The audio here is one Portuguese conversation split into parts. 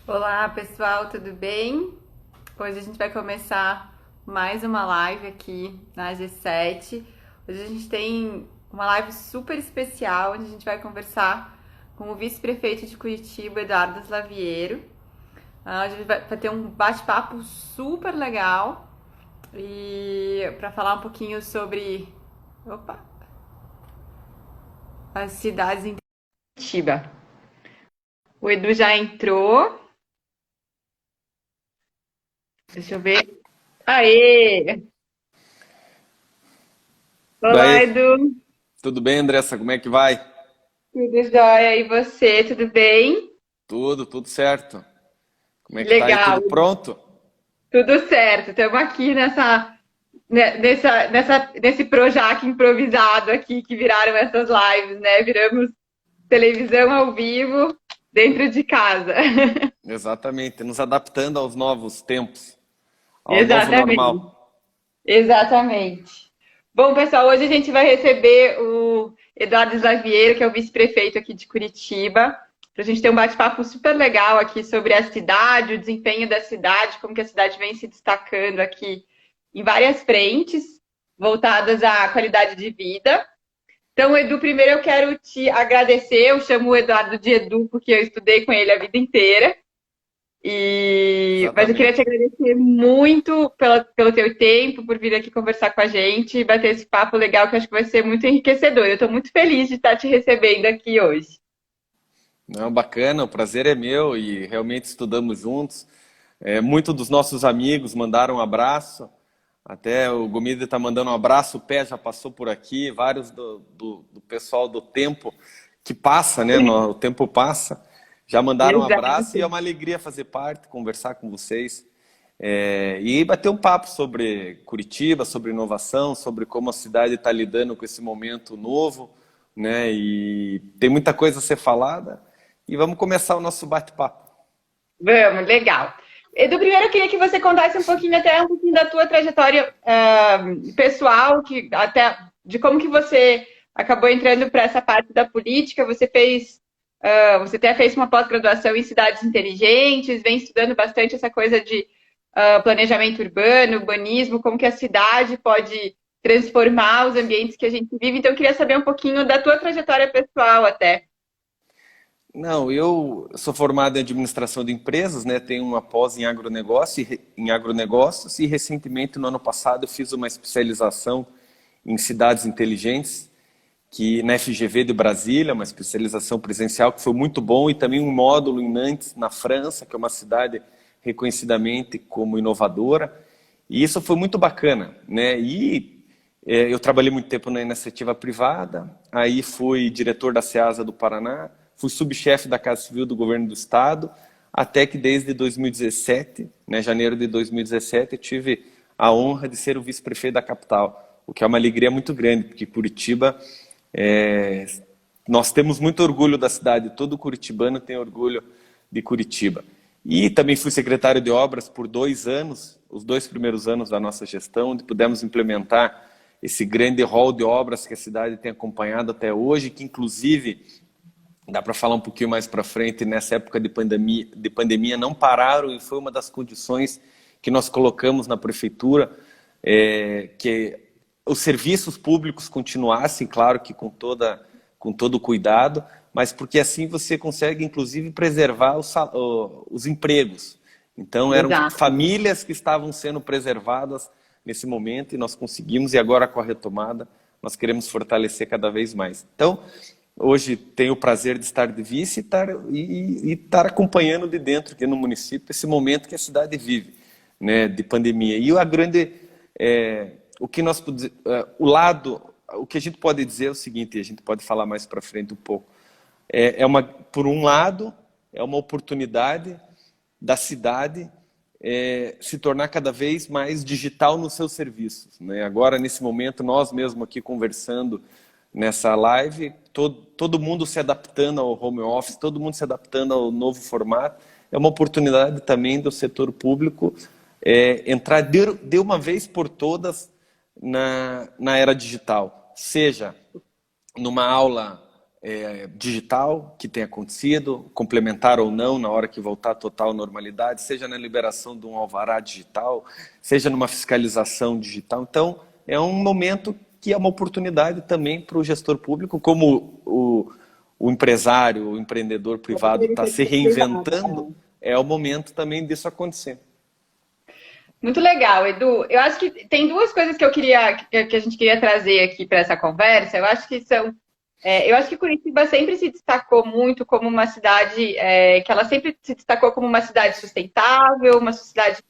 Olá pessoal, tudo bem? Hoje a gente vai começar mais uma live aqui na G7. Hoje a gente tem uma live super especial onde a gente vai conversar com o vice-prefeito de Curitiba, Eduardo Slaviero. A gente vai ter um bate-papo super legal e para falar um pouquinho sobre, opa, as cidades em Curitiba. O Edu já entrou. Deixa eu ver. Aê! Olá, Daí, Edu. tudo bem, Andressa? Como é que vai? Tudo jóia. E você, tudo bem? Tudo certo. Como Que é que tá aí? legal. Tudo pronto? Tudo certo. Estamos aqui nesse Projac improvisado aqui que viraram essas lives, né? Viramos televisão ao vivo dentro de casa. Exatamente, nos adaptando aos novos tempos, ao novo Exatamente. normal. Exatamente. Bom, pessoal, hoje a gente vai receber o Eduardo Slaviero, que é o vice-prefeito aqui de Curitiba, para a gente ter um bate-papo super legal aqui sobre a cidade, o desempenho da cidade, como que a cidade vem se destacando aqui em várias frentes voltadas à qualidade de vida. Então, Edu, primeiro eu quero te agradecer. Eu chamo o Eduardo de Edu porque eu estudei com ele a vida inteira. Mas eu queria te Exatamente. agradecer muito pelo teu tempo, por vir aqui conversar com a gente e bater esse papo legal que eu acho que vai ser muito enriquecedor. Eu estou muito feliz de estar te recebendo aqui hoje. Não, bacana, o prazer é meu e realmente estudamos juntos. Muitos dos nossos amigos mandaram um abraço, até o Gomide está mandando um abraço, o Pé já passou por aqui, vários do pessoal do tempo que passa, né? O tempo passa, já mandaram um abraço e é Exato. uma alegria fazer parte, conversar com vocês. E bater um papo sobre Curitiba, sobre inovação, sobre como a cidade está lidando com esse momento novo, né? E tem muita coisa a ser falada. E vamos começar o nosso bate-papo. Vamos, legal. Edu, primeiro eu queria que você contasse um pouquinho da tua trajetória pessoal, até de como que você acabou entrando para essa parte da política. Você até fez uma pós-graduação em cidades inteligentes, vem estudando bastante essa coisa de planejamento urbano, urbanismo, como que a cidade pode transformar os ambientes que a gente vive. Então, eu queria saber um pouquinho da tua trajetória pessoal até. Não, eu sou formado em administração de empresas, né? Tenho uma pós em agronegócios e recentemente, no ano passado, eu fiz uma especialização em cidades inteligentes, que na FGV de Brasília, uma especialização presencial que foi muito bom, e também um módulo em Nantes, na França, que é uma cidade reconhecidamente como inovadora. E isso foi muito bacana, né? Eu trabalhei muito tempo na iniciativa privada, aí fui diretor da SEASA do Paraná, fui subchefe da Casa Civil do Governo do Estado, até que desde 2017, né, janeiro de 2017, eu tive a honra de ser o vice-prefeito da capital, o que é uma alegria muito grande, porque Curitiba, é, nós temos muito orgulho da cidade, todo curitibano tem orgulho de Curitiba. E também fui secretário de obras por 2 anos, os 2 primeiros anos da nossa gestão, onde pudemos implementar esse grande rol de obras que a cidade tem acompanhado até hoje, que inclusive, dá para falar um pouquinho mais para frente, nessa época de pandemia não pararam, e foi uma das condições que nós colocamos na prefeitura, que os serviços públicos continuassem, claro que com todo o cuidado, mas porque assim você consegue, inclusive, preservar os empregos. Então, eram Exato. famílias que estavam sendo preservadas nesse momento, e nós conseguimos, e agora com a retomada, nós queremos fortalecer cada vez mais. Então, hoje tenho o prazer de estar de vice e estar acompanhando de dentro aqui no município esse momento que a cidade vive, né, de pandemia. E a grande, o que nós, o que a gente pode dizer é o seguinte, e a gente pode falar mais para frente um pouco. Por um lado, é uma oportunidade da cidade se tornar cada vez mais digital nos seus serviços, né? Agora, nesse momento, nós mesmo aqui conversando nessa live, todo mundo se adaptando ao home office, todo mundo se adaptando ao novo formato. É uma oportunidade também do setor público entrar de uma vez por todas na era digital, seja numa aula digital que tem acontecido, complementar ou não, na hora que voltar à total normalidade, seja na liberação de um alvará digital, seja numa fiscalização digital. Então, é um momento que é uma oportunidade também para o gestor público, como o empresário, o empreendedor privado está se reinventando, é o momento também disso acontecer. Muito legal, Edu. Eu acho que tem duas coisas que que a gente queria trazer aqui para essa conversa. Eu acho que eu acho que Curitiba sempre se destacou muito como uma cidade, que ela sempre se destacou como uma cidade sustentável, uma cidade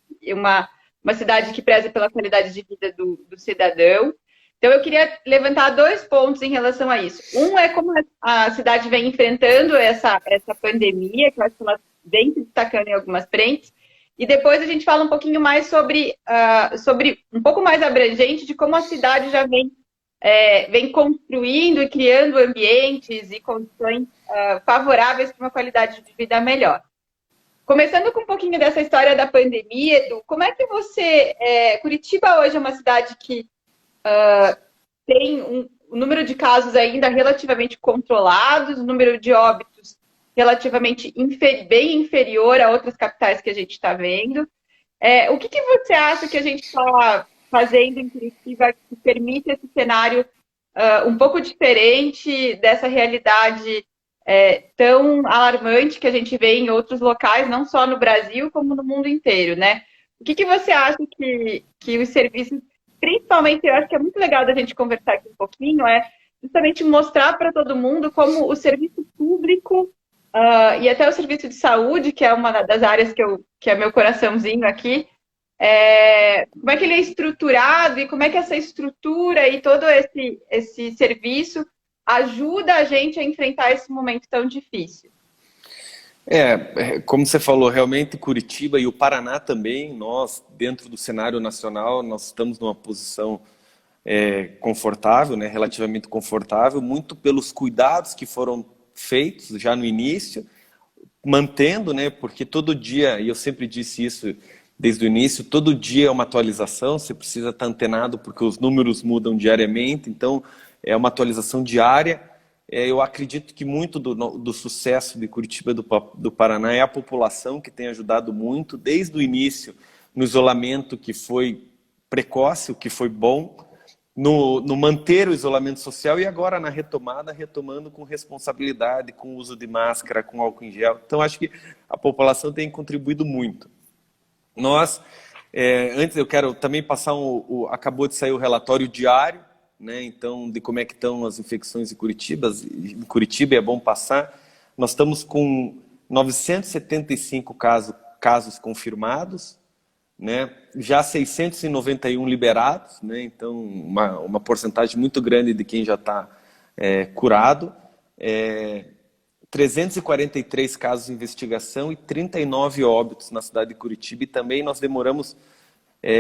que preza pela qualidade de vida do cidadão. Então, eu queria levantar dois pontos em relação a isso. Um é como a cidade vem enfrentando essa pandemia, que eu acho que ela vem se destacando em algumas frentes. E depois a gente fala um pouquinho mais sobre um pouco mais abrangente de como a cidade já vem construindo e criando ambientes e condições favoráveis para uma qualidade de vida melhor. Começando com um pouquinho dessa história da pandemia, Edu, como é que Curitiba hoje é uma cidade que tem um número de casos ainda relativamente controlados, o número de óbitos relativamente bem inferior a outras capitais que a gente está vendo. O que você acha que a gente está fazendo em Curitiba que permite esse cenário um pouco diferente dessa realidade tão alarmante que a gente vê em outros locais, não só no Brasil, como no mundo inteiro, né? O que você acha que os serviços, principalmente, eu acho que é muito legal da gente conversar aqui um pouquinho, justamente mostrar para todo mundo como o serviço público e até o serviço de saúde, que é uma das áreas que é meu coraçãozinho aqui, como é que ele é estruturado e como é que essa estrutura e todo esse serviço ajuda a gente a enfrentar esse momento tão difícil. Como você falou, realmente Curitiba e o Paraná também, nós, dentro do cenário nacional, nós estamos numa posição confortável, né, relativamente confortável, muito pelos cuidados que foram feitos já no início, mantendo, né, porque todo dia, e eu sempre disse isso desde o início, todo dia é uma atualização, você precisa estar antenado porque os números mudam diariamente, então é uma atualização diária. Eu acredito que muito do sucesso de Curitiba e do Paraná é a população que tem ajudado muito, desde o início, no isolamento que foi precoce, o que foi bom, no manter o isolamento social e agora na retomada, retomando com responsabilidade, com o uso de máscara, com álcool em gel. Então, acho que a população tem contribuído muito. Nós, antes eu quero também passar acabou de sair o relatório diário, né, então, de como é que estão as infecções em Curitiba é bom passar. Nós estamos com 975 casos confirmados, né, já 691 liberados, né, então uma porcentagem muito grande de quem já está curado, 343 casos de investigação e 39 óbitos na cidade de Curitiba, e também nós demoramos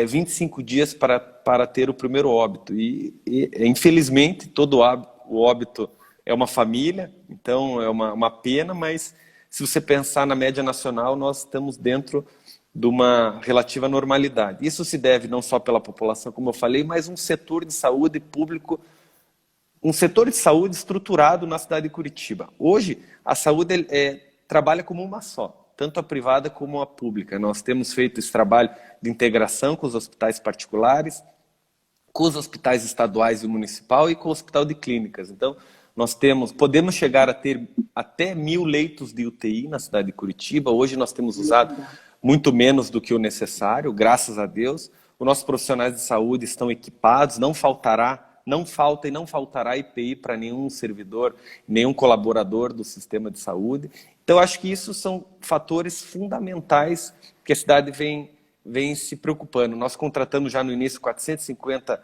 25 dias para ter o primeiro óbito, e infelizmente todo o óbito é uma família, então é uma pena, mas se você pensar na média nacional, nós estamos dentro de uma relativa normalidade. Isso se deve não só pela população, como eu falei, mas um setor de saúde público, um setor de saúde estruturado na cidade de Curitiba. Hoje, a saúde trabalha como uma só, tanto a privada como a pública. Nós temos feito esse trabalho de integração com os hospitais particulares, com os hospitais estaduais e municipal e com o hospital de clínicas. Então, podemos chegar a ter até 1.000 leitos de UTI na cidade de Curitiba. Hoje nós temos usado muito menos do que o necessário, graças a Deus. Os nossos profissionais de saúde estão equipados, não falta e não faltará EPI para nenhum servidor, nenhum colaborador do sistema de saúde. Então, acho que isso são fatores fundamentais que a cidade vem se preocupando. Nós contratamos já no início 450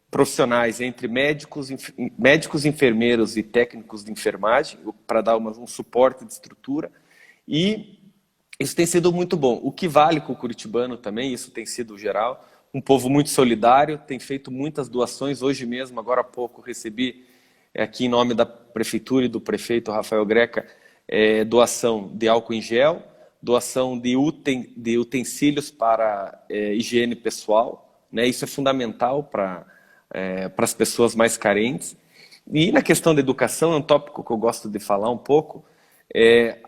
profissionais entre médicos, enfermeiros e técnicos de enfermagem para dar um suporte de estrutura, e isso tem sido muito bom. O que vale com o curitibano também, isso tem sido geral, um povo muito solidário, tem feito muitas doações. Hoje mesmo, agora há pouco, recebi aqui em nome da prefeitura e do prefeito Rafael Greca, doação de álcool em gel, doação de utensílios para higiene pessoal, né? Isso é fundamental para as pessoas mais carentes. E na questão da educação, é um tópico que eu gosto de falar um pouco,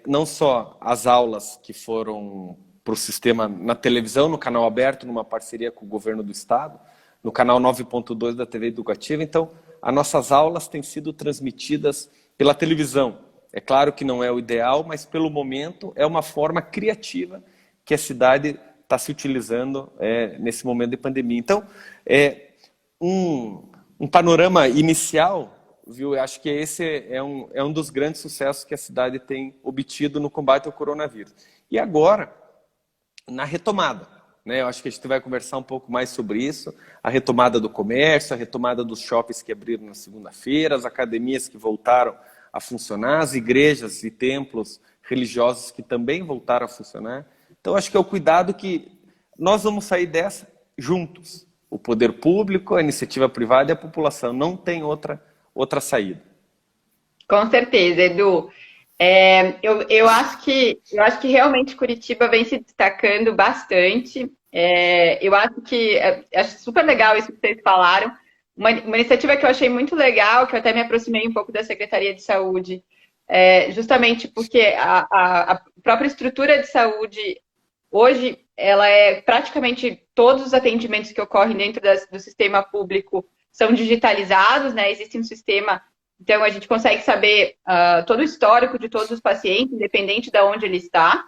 não só as aulas que foram para o sistema na televisão, no canal aberto, numa parceria com o governo do estado, no canal 9.2 da TV Educativa. Então, as nossas aulas têm sido transmitidas pela televisão. É claro que não é o ideal, mas pelo momento é uma forma criativa que a cidade está se utilizando nesse momento de pandemia. Então, um panorama inicial, viu? Eu acho que esse é um dos grandes sucessos que a cidade tem obtido no combate ao coronavírus. E agora, na retomada, né? Eu acho que a gente vai conversar um pouco mais sobre isso, a retomada do comércio, a retomada dos shoppings que abriram na segunda-feira, as academias que voltaram a funcionar, as igrejas e templos religiosos que também voltaram a funcionar. Então, acho que é o cuidado que nós vamos sair dessa juntos. O poder público, a iniciativa privada e a população. Não tem outra saída. Com certeza, Edu. Eu acho que realmente Curitiba vem se destacando bastante. Eu acho que acho super legal isso que vocês falaram. Uma iniciativa que eu achei muito legal, que eu até me aproximei um pouco da Secretaria de Saúde, justamente porque a própria estrutura de saúde hoje ela é praticamente todos os atendimentos que ocorrem dentro do sistema público são digitalizados, né? Existe um sistema, então a gente consegue saber todo o histórico de todos os pacientes, independente de onde ele está.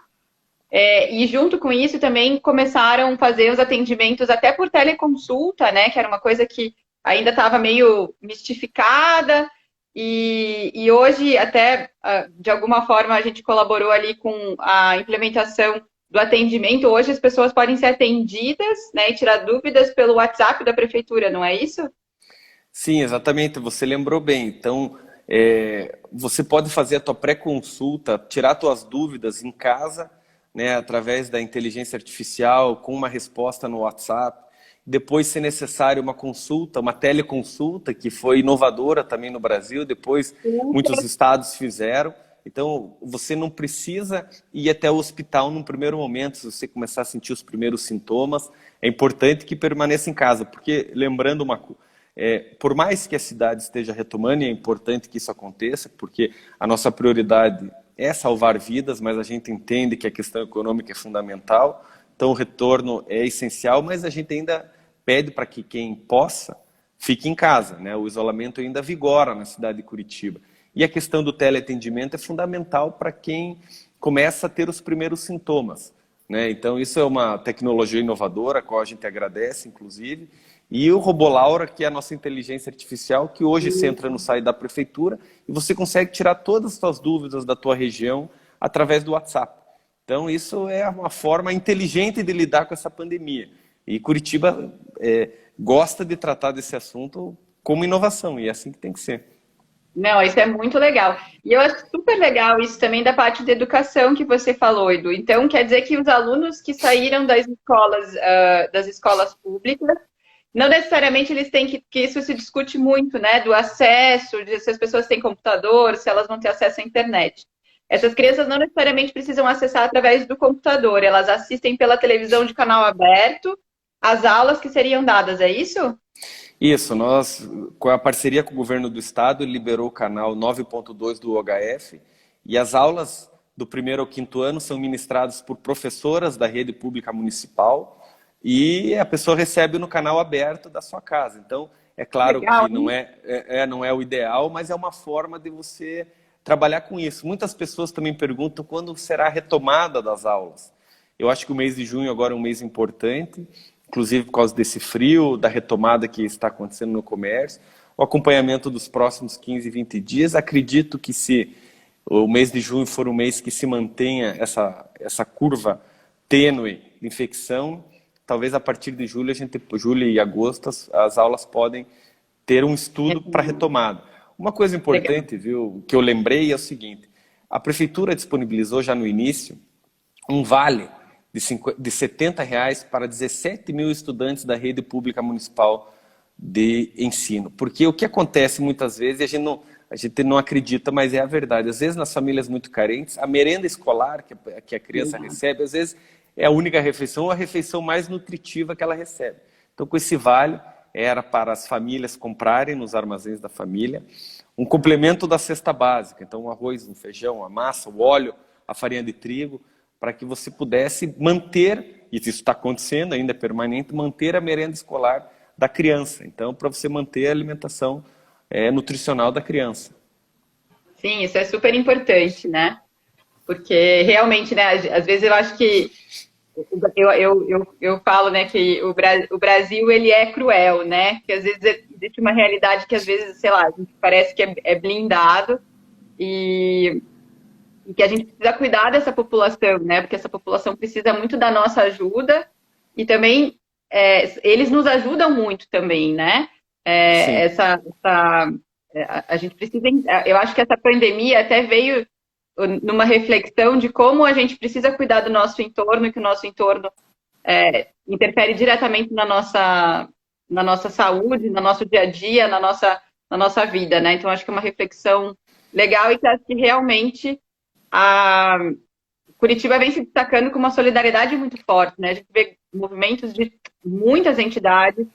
E junto com isso também começaram a fazer os atendimentos até por teleconsulta, né? Que era uma coisa que ainda estava meio mistificada. E hoje até, de alguma forma, a gente colaborou ali com a implementação do atendimento. Hoje as pessoas podem ser atendidas, né, e tirar dúvidas pelo WhatsApp da prefeitura, não é isso? Sim, exatamente. Você lembrou bem. Então, você pode fazer a tua pré-consulta, tirar tuas dúvidas em casa, né, através da inteligência artificial, com uma resposta no WhatsApp. Depois, se necessário, uma consulta, uma teleconsulta, que foi inovadora também no Brasil. Depois, muitos estados fizeram. Então, você não precisa ir até o hospital num primeiro momento, se você começar a sentir os primeiros sintomas. É importante que permaneça em casa, porque, lembrando por mais que a cidade esteja retomando, e é importante que isso aconteça, porque a nossa prioridade é salvar vidas, mas a gente entende que a questão econômica é fundamental, então o retorno é essencial, mas a gente ainda pede para que quem possa fique em casa, né? O isolamento ainda vigora na cidade de Curitiba. E a questão do teleatendimento é fundamental para quem começa a ter os primeiros sintomas, né? Então, isso é uma tecnologia inovadora, a qual a gente agradece, inclusive. E o Robô Laura, que é a nossa inteligência artificial, que hoje você entra no site da prefeitura e você consegue tirar todas as suas dúvidas da tua região através do WhatsApp. Então, isso é uma forma inteligente de lidar com essa pandemia. E Curitiba gosta de tratar desse assunto como inovação, e é assim que tem que ser. Não, isso é muito legal. E eu acho super legal isso também da parte de educação que você falou, Edu. Então, quer dizer que os alunos que saíram das escolas públicas, não necessariamente eles têm que isso se discute muito, né? Do acesso, de se as pessoas têm computador, se elas vão ter acesso à internet. Essas crianças não necessariamente precisam acessar através do computador, elas assistem pela televisão de canal aberto as aulas que seriam dadas, é isso? Isso, nós, com a parceria com o governo do estado, liberou o canal 9.2 do OHF, e as aulas do 1º ao 5º ano são ministradas por professoras da rede pública municipal, e a pessoa recebe no canal aberto da sua casa. Então, é claro legal, que não é o ideal, mas é uma forma de você trabalhar com isso. Muitas pessoas também perguntam quando será a retomada das aulas. Eu acho que o mês de junho agora é um mês importante, inclusive por causa desse frio, da retomada que está acontecendo no comércio, o acompanhamento dos próximos 15, 20 dias. Acredito que se o mês de junho for um mês que se mantenha essa curva tênue de infecção, talvez a partir de julho, julho e agosto, as aulas podem ter um estudo para retomada. Uma coisa importante, viu, que eu lembrei é o seguinte: a prefeitura disponibilizou já no início um vale de R$70 para 17 mil estudantes da rede pública municipal de ensino. Porque o que acontece muitas vezes, a gente não acredita, mas é a verdade. Às vezes, nas famílias muito carentes, a merenda escolar que a criança recebe, às vezes é a única refeição ou a refeição mais nutritiva que ela recebe. Então, com esse vale, era para as famílias comprarem nos armazéns da família um complemento da cesta básica. Então, o arroz, o feijão, a massa, o óleo, a farinha de trigo, para que você pudesse manter, e isso está acontecendo, ainda é permanente, manter a merenda escolar da criança. Então, para você manter a alimentação nutricional da criança. Sim, isso é super importante, né? Porque realmente, né, às vezes eu acho que eu falo, né, que o Brasil ele é cruel, né? Que às vezes existe uma realidade que às vezes, sei lá, a gente parece que é blindado e, e que a gente precisa cuidar dessa população, né? Porque essa população precisa muito da nossa ajuda e também eles nos ajudam muito também, né? Sim. A gente precisa. Eu acho que essa pandemia até veio numa reflexão de como a gente precisa cuidar do nosso entorno, e que o nosso entorno interfere diretamente na nossa saúde, no nosso dia a dia, na nossa vida, né? Então, acho que é uma reflexão legal e que acho que realmente a Curitiba vem se destacando com uma solidariedade muito forte, né? A gente vê movimentos de muitas entidades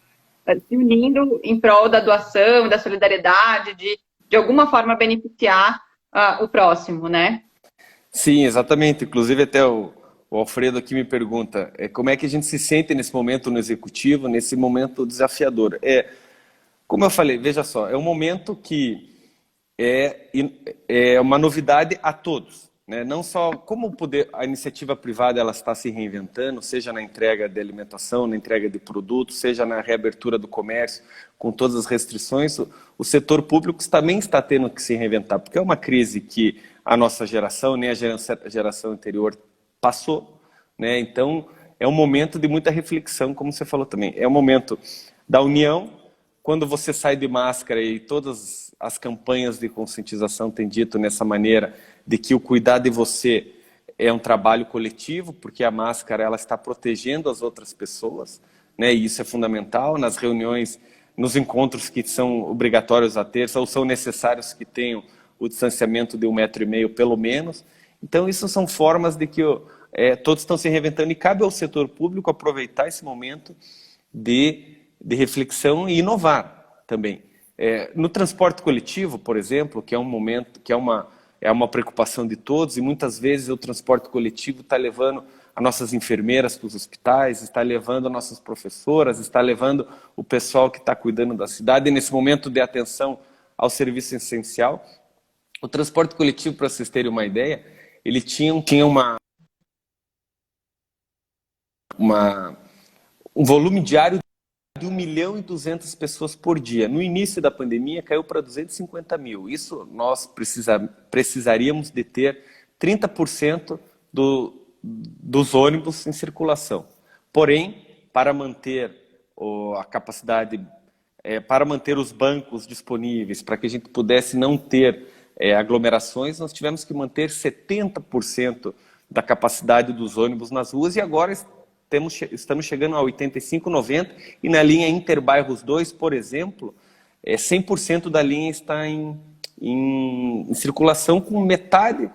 se unindo em prol da doação, da solidariedade, de alguma forma beneficiar o próximo, né? Sim, exatamente. Inclusive, até o Alfredo aqui me pergunta como é que a gente se sente nesse momento no executivo, nesse momento desafiador. Como eu falei, veja só, é um momento que é uma novidade a todos, né? Não só como a iniciativa privada ela está se reinventando, seja na entrega de alimentação, na entrega de produtos, seja na reabertura do comércio, com todas as restrições, o setor público também está tendo que se reinventar, porque é uma crise que a nossa geração, nem a geração anterior passou, né? Então, é um momento de muita reflexão, como você falou também. É um momento da união, quando você sai de máscara e todas as campanhas de conscientização têm dito nessa maneira de que o cuidar de você é um trabalho coletivo, porque a máscara ela está protegendo as outras pessoas, né? E isso é fundamental nas reuniões, nos encontros que são obrigatórios a ter, ou são necessários que tenham o distanciamento de 1,5 metro pelo menos. Então, isso são formas de que todos estão se reinventando e cabe ao setor público aproveitar esse momento de reflexão e inovar também. No transporte coletivo, por exemplo, que é um momento, que é uma preocupação de todos, e muitas vezes o transporte coletivo está levando as nossas enfermeiras para os hospitais, está levando as nossas professoras, está levando o pessoal que está cuidando da cidade, e nesse momento de atenção ao serviço essencial. O transporte coletivo, para vocês terem uma ideia, ele tinha um volume diário de 1.200.000 pessoas por dia. No início da pandemia, caiu para 250 mil. Isso nós precisaríamos de ter 30% dos ônibus em circulação. Porém, para manter a capacidade, para manter os bancos disponíveis, para que a gente pudesse não ter aglomerações, nós tivemos que manter 70% da capacidade dos ônibus nas ruas e agora estamos chegando a 85, 90 e na linha Interbairros 2, por exemplo, 100% da linha está em circulação com metade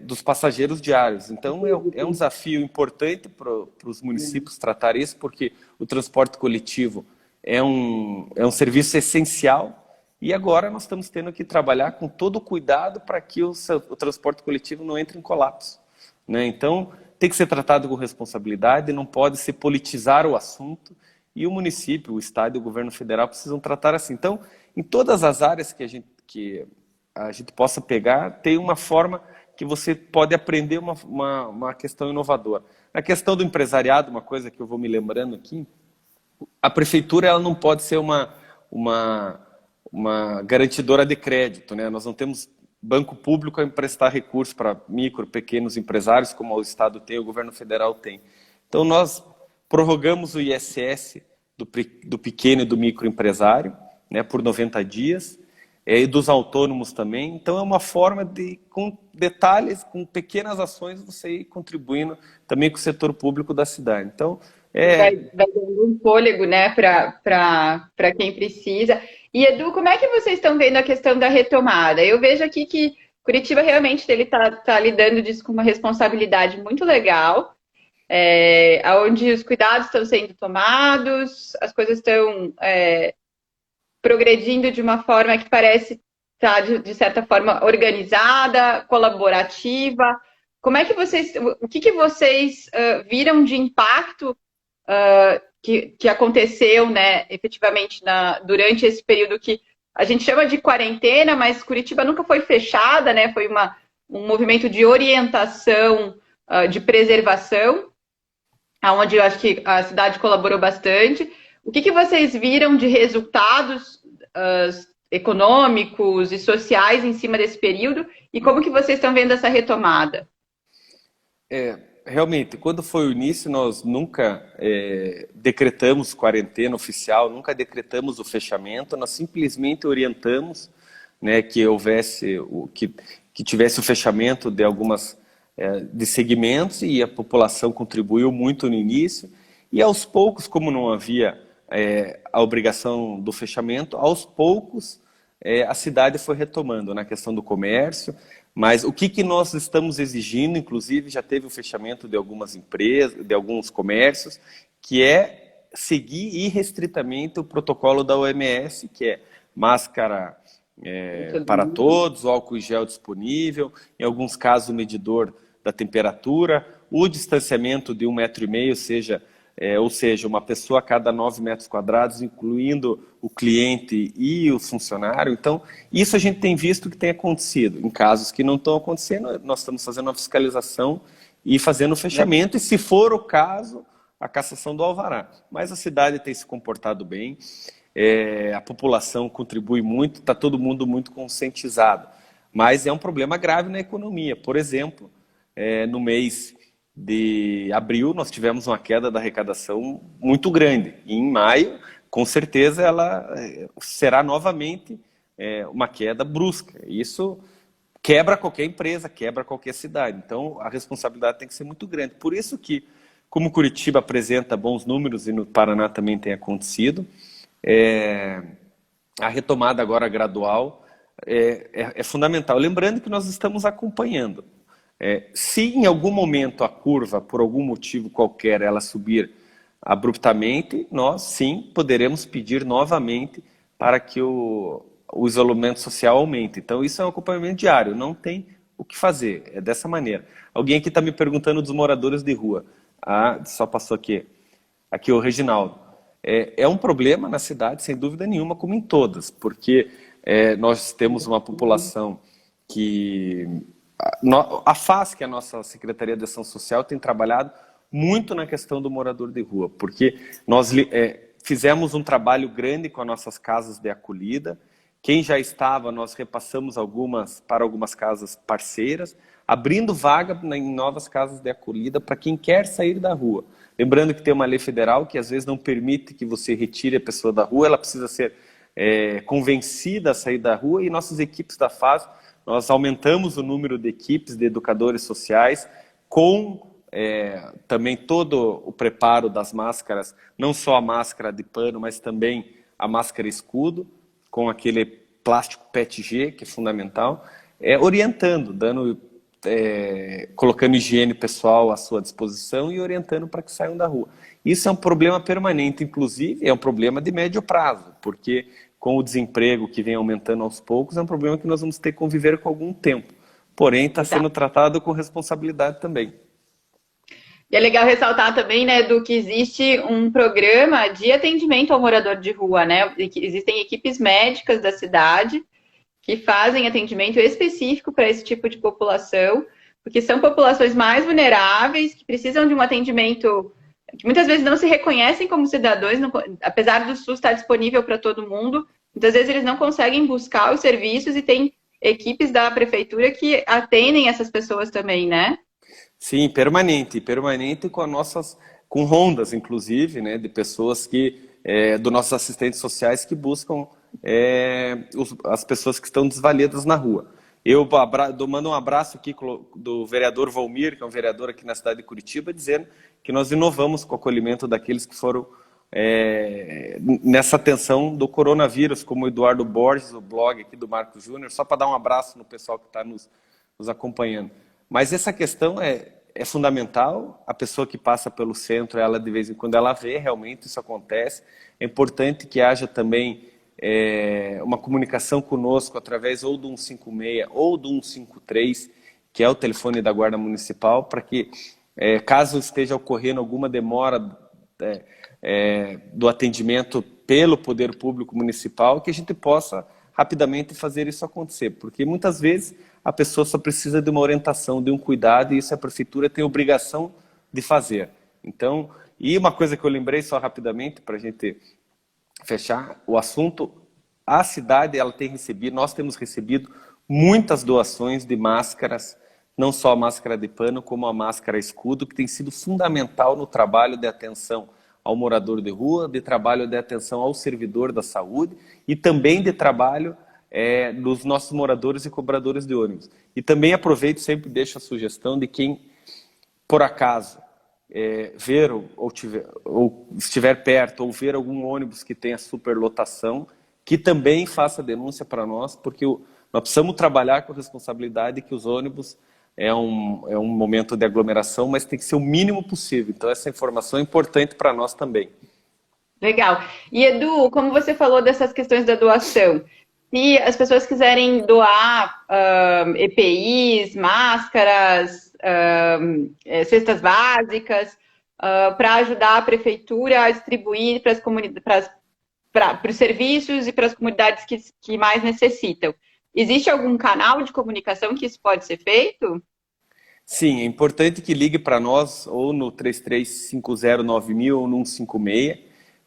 dos passageiros diários. Então é um desafio importante para os municípios tratar isso, porque o transporte coletivo é um serviço essencial. E agora nós estamos tendo que trabalhar com todo o cuidado para que o transporte coletivo não entre em colapso, né? Então, tem que ser tratado com responsabilidade, não pode se politizar o assunto, e o município, o Estado e o governo federal precisam tratar assim. Então, em todas as áreas que a gente possa pegar, tem uma forma que você pode aprender uma questão inovadora. Na questão do empresariado, uma coisa que eu vou me lembrando aqui, a prefeitura ela não pode ser uma garantidora de crédito, né? Nós não temos banco público a emprestar recursos para micro, pequenos empresários, como o Estado tem, o governo federal tem. Então, nós prorrogamos o ISS do pequeno e do microempresário, né, por 90 dias, e dos autônomos também. Então, é uma forma de, com detalhes, com pequenas ações, você ir contribuindo também com o setor público da cidade. Então, vai dando um fôlego, né, para quem precisa. E, Edu, como é que vocês estão vendo a questão da retomada? Eu vejo aqui que Curitiba realmente ele tá lidando disso com uma responsabilidade muito legal, onde os cuidados estão sendo tomados, as coisas estão progredindo de uma forma que parece estar, de certa forma, organizada, colaborativa? Como é que vocês, o que vocês viram de impacto que aconteceu, né, efetivamente durante esse período que a gente chama de quarentena, mas Curitiba nunca foi fechada, né? Foi um movimento de orientação, de preservação, onde eu acho que a cidade colaborou bastante. O que vocês viram de resultados econômicos e sociais em cima desse período e como que vocês estão vendo essa retomada? Realmente, quando foi o início, nós nunca decretamos quarentena oficial, nunca decretamos o fechamento, nós simplesmente orientamos, né, que houvesse, que tivesse o fechamento de algumas de segmentos, e a população contribuiu muito no início, e aos poucos, como não havia a obrigação do fechamento, aos poucos a cidade foi retomando na questão do comércio. Mas o que nós estamos exigindo, inclusive já teve o fechamento de algumas empresas, de alguns comércios, que é seguir irrestritamente o protocolo da OMS, que é máscara para todos, o álcool em gel disponível, em alguns casos o medidor da temperatura, o distanciamento de 1,5 metro, ou seja, uma pessoa a cada 9 metros quadrados, incluindo o cliente e o funcionário. Então, isso a gente tem visto que tem acontecido. Em casos que não estão acontecendo, nós estamos fazendo uma fiscalização e fazendo o fechamento, e se for o caso, a cassação do alvará. Mas a cidade tem se comportado bem, a população contribui muito, está todo mundo muito conscientizado. Mas é um problema grave na economia. Por exemplo, no mês de abril, nós tivemos uma queda da arrecadação muito grande. E em maio, com certeza, ela será novamente uma queda brusca. Isso quebra qualquer empresa, quebra qualquer cidade. Então, a responsabilidade tem que ser muito grande. Por isso que, como Curitiba apresenta bons números, e no Paraná também tem acontecido, a retomada agora gradual é fundamental. Lembrando que nós estamos acompanhando. Se em algum momento a curva, por algum motivo qualquer, ela subir abruptamente, nós sim poderemos pedir novamente para que o isolamento social aumente. Então isso é um acompanhamento diário, não tem o que fazer, é dessa maneira. Alguém aqui está me perguntando dos moradores de rua. Só passou aqui o Reginaldo. É um problema na cidade, sem dúvida nenhuma, como em todas, porque nós temos uma população que... A FAS, que é a nossa Secretaria de Ação Social, tem trabalhado muito na questão do morador de rua, porque nós fizemos um trabalho grande com as nossas casas de acolhida. Quem já estava, nós repassamos para algumas casas parceiras, abrindo vaga em novas casas de acolhida para quem quer sair da rua. Lembrando que tem uma lei federal que às vezes não permite que você retire a pessoa da rua, ela precisa ser convencida a sair da rua, e nossas equipes da FAS, nós aumentamos o número de equipes de educadores sociais com também todo o preparo das máscaras, não só a máscara de pano, mas também a máscara escudo, com aquele plástico PETG, que é fundamental, orientando, colocando higiene pessoal à sua disposição e orientando para que saiam da rua. Isso é um problema permanente, inclusive é um problema de médio prazo, porque com o desemprego que vem aumentando aos poucos, é um problema que nós vamos ter que conviver com algum tempo. Porém, está sendo tratado com responsabilidade também. E é legal ressaltar também, né, do que existe um programa de atendimento ao morador de rua, né? Existem equipes médicas da cidade que fazem atendimento específico para esse tipo de população, porque são populações mais vulneráveis, que precisam de um atendimento que muitas vezes não se reconhecem como cidadãos, apesar do SUS estar disponível para todo mundo, muitas vezes eles não conseguem buscar os serviços, e tem equipes da prefeitura que atendem essas pessoas também, né? Sim, permanente com rondas, inclusive, né, de pessoas dos nossos assistentes sociais que buscam as pessoas que estão desvalidas na rua. Eu mando um abraço aqui do vereador Valmir, que é um vereador aqui na cidade de Curitiba, dizendo que nós inovamos com o acolhimento daqueles que foram nessa atenção do coronavírus, como o Eduardo Borges, o blog aqui do Marco Júnior, só para dar um abraço no pessoal que está nos acompanhando. Mas essa questão é fundamental. A pessoa que passa pelo centro, ela de vez em quando ela vê, realmente isso acontece. É importante que haja também uma comunicação conosco através ou do 156 ou do 153, que é o telefone da Guarda Municipal, para que, caso esteja ocorrendo alguma demora do atendimento pelo Poder Público Municipal, que a gente possa rapidamente fazer isso acontecer, porque muitas vezes a pessoa só precisa de uma orientação, de um cuidado, e isso a Prefeitura tem obrigação de fazer. Então, e uma coisa que eu lembrei só rapidamente, para a gente fechar o assunto, a cidade ela tem recebido, nós temos recebido muitas doações de máscaras, não só a máscara de pano, como a máscara escudo, que tem sido fundamental no trabalho de atenção ao morador de rua, de trabalho de atenção ao servidor da saúde e também de trabalho dos nossos moradores e cobradores de ônibus. E também aproveito, sempre deixo a sugestão de quem, por acaso, ver ou estiver perto ou ver algum ônibus que tenha superlotação, que também faça denúncia para nós, porque nós precisamos trabalhar com a responsabilidade que os ônibus é um momento de aglomeração, mas tem que ser o mínimo possível. Então essa informação é importante para nós também. Legal. E Edu, como você falou dessas questões da doação, se as pessoas quiserem doar EPIs, máscaras, cestas básicas, para ajudar a prefeitura a distribuir para os serviços e para as comunidades que mais necessitam, existe algum canal de comunicação que isso pode ser feito? Sim, é importante que ligue para nós ou no 33509000 ou no 156,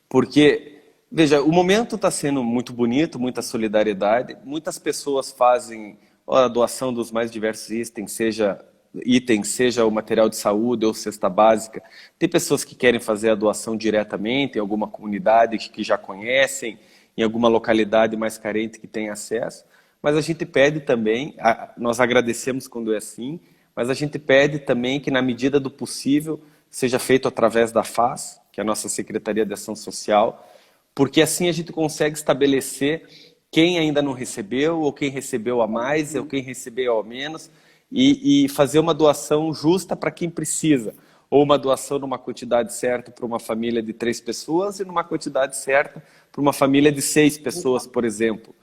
porque, veja, o momento está sendo muito bonito, muita solidariedade, muitas pessoas fazem a doação dos mais diversos itens, seja o material de saúde ou cesta básica. Tem pessoas que querem fazer a doação diretamente em alguma comunidade que já conhecem, em alguma localidade mais carente que tem acesso. Mas a gente pede também, nós agradecemos quando é assim, mas a gente pede também que na medida do possível seja feito através da FAS, que é a nossa Secretaria de Ação Social, porque assim a gente consegue estabelecer quem ainda não recebeu, ou quem recebeu a mais, ou quem recebeu a menos, e fazer uma doação justa para quem precisa, ou uma doação numa quantidade certa para uma família de 3 pessoas e numa quantidade certa para uma família de 6 pessoas, por exemplo.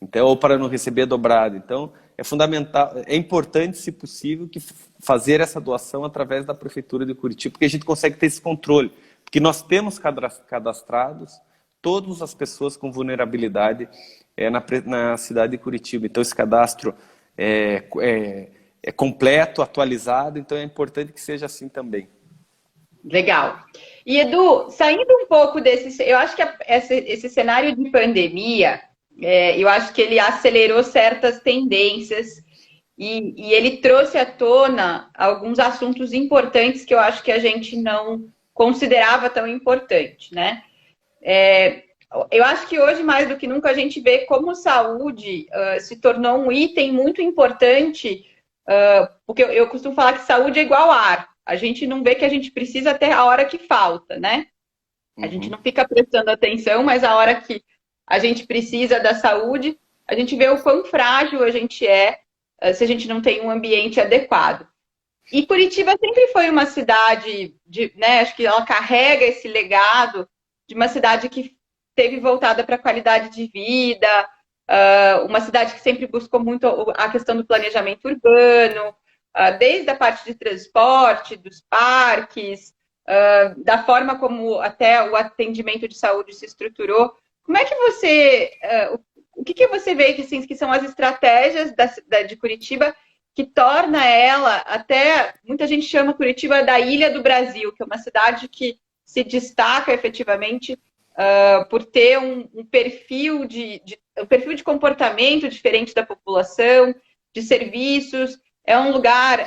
Então, ou para não receber dobrado. Então, é fundamental, é importante, se possível, que fazer essa doação através da Prefeitura de Curitiba, porque a gente consegue ter esse controle. Porque nós temos cadastrados todas as pessoas com vulnerabilidade na cidade de Curitiba. Então, esse cadastro é completo, atualizado, então é importante que seja assim também. Legal. E Edu, saindo um pouco eu acho que esse cenário de pandemia, eu acho que ele acelerou certas tendências e ele trouxe à tona alguns assuntos importantes que eu acho que a gente não considerava tão importante, né? Eu acho que hoje, mais do que nunca, a gente vê como saúde se tornou um item muito importante, porque eu costumo falar que saúde é igual ar. A gente não vê que a gente precisa até a hora que falta, né? A gente não fica prestando atenção, mas a hora que a gente precisa da saúde, a gente vê o quão frágil a gente se a gente não tem um ambiente adequado. E Curitiba sempre foi uma cidade, né, acho que ela carrega esse legado de uma cidade que esteve voltada para a qualidade de vida, uma cidade que sempre buscou muito a questão do planejamento urbano, desde a parte de transporte, dos parques, da forma como até o atendimento de saúde se estruturou. Como é que o que você vê que são as estratégias de Curitiba que torna ela, até muita gente chama Curitiba da Ilha do Brasil, que é uma cidade que se destaca efetivamente por ter um perfil de comportamento diferente da população, de serviços. É um lugar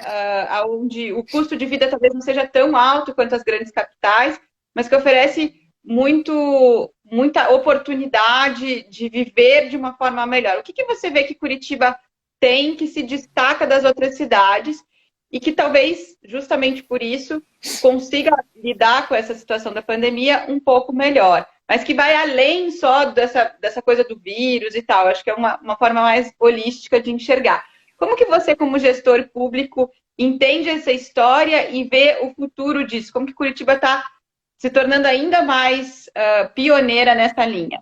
onde o custo de vida talvez não seja tão alto quanto as grandes capitais, mas que oferece muita oportunidade de viver de uma forma melhor. O que você vê que Curitiba tem que se destaca das outras cidades e que talvez, justamente por isso, consiga lidar com essa situação da pandemia um pouco melhor, mas que vai além só dessa coisa do vírus e tal. Acho que é uma forma mais holística de enxergar. Como que você, como gestor público, entende essa história e vê o futuro disso? Como que Curitiba está se tornando ainda mais pioneira nessa linha?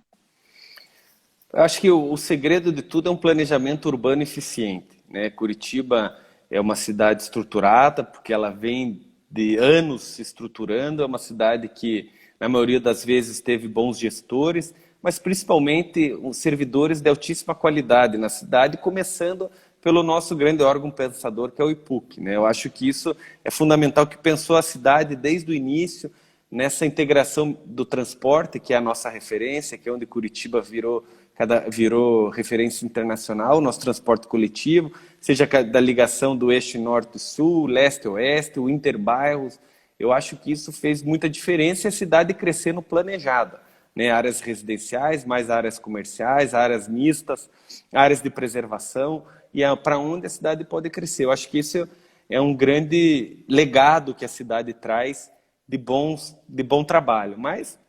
Eu acho que o segredo de tudo é um planejamento urbano eficiente, né? Curitiba é uma cidade estruturada, porque ela vem de anos se estruturando, é uma cidade que, na maioria das vezes, teve bons gestores, mas principalmente os servidores de altíssima qualidade na cidade, começando pelo nosso grande órgão pensador, que é o IPUC, né? Eu acho que isso é fundamental, que pensou a cidade desde o início, nessa integração do transporte, que é a nossa referência, que é onde Curitiba virou referência internacional, nosso transporte coletivo, seja da ligação do eixo norte-sul, leste-oeste, o interbairros. Eu acho que isso fez muita diferença e a cidade crescendo planejada, né? Áreas residenciais, mais áreas comerciais, áreas mistas, áreas de preservação, e para onde a cidade pode crescer. Eu acho que isso é um grande legado que a cidade traz de bom trabalho. Mas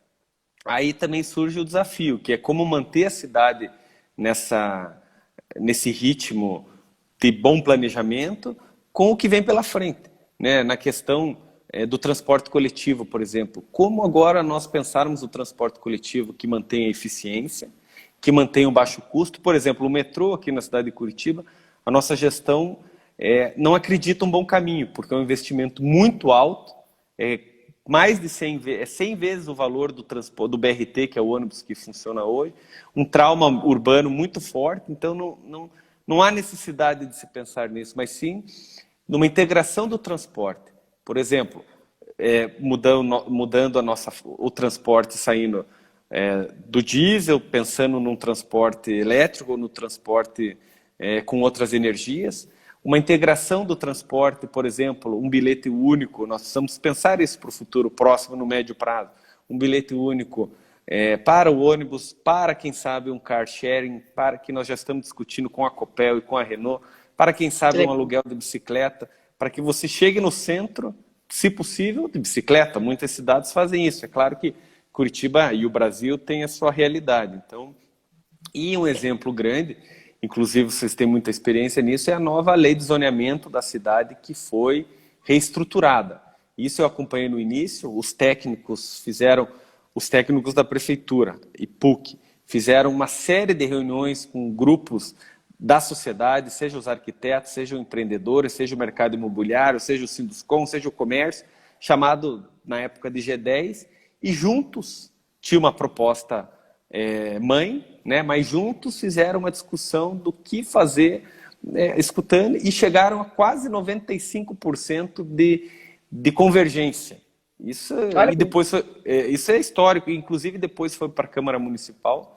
aí também surge o desafio, que é como manter a cidade nesse ritmo de bom planejamento com o que vem pela frente, né? Na questão do transporte coletivo, por exemplo. Como agora nós pensarmos o transporte coletivo que mantém a eficiência, que mantém o baixo custo. Por exemplo, o metrô aqui na cidade de Curitiba, a nossa gestão não acredita um bom caminho, porque é um investimento muito alto, mais de 100 vezes o valor do transporte do BRT, que é o ônibus que funciona hoje, um trauma urbano muito forte, então não há necessidade de se pensar nisso, mas sim numa integração do transporte. Por exemplo, mudando o transporte, saindo do diesel, pensando num transporte elétrico, ou no transporte com outras energias. Uma integração do transporte, por exemplo, um bilhete único, nós precisamos pensar isso para o futuro próximo, no médio prazo. Um bilhete único para o ônibus, para, quem sabe, um car sharing, para que nós já estamos discutindo com a Copel e com a Renault, para, quem sabe, um aluguel de bicicleta, para que você chegue no centro, se possível, de bicicleta. Muitas cidades fazem isso. É claro que Curitiba e o Brasil têm a sua realidade. Então, e um exemplo grande, inclusive vocês têm muita experiência nisso, é a nova lei de zoneamento da cidade, que foi reestruturada. Isso eu acompanhei no início, os técnicos da prefeitura e PUC fizeram uma série de reuniões com grupos da sociedade, seja os arquitetos, seja os empreendedores, seja o mercado imobiliário, seja o Sinduscom, seja o comércio, chamado na época de G10, e juntos tinha uma proposta mãe, né? Mas juntos fizeram uma discussão do que fazer, escutando, e chegaram a quase 95% de convergência. Isso, e depois isso é histórico, inclusive depois foi para a Câmara Municipal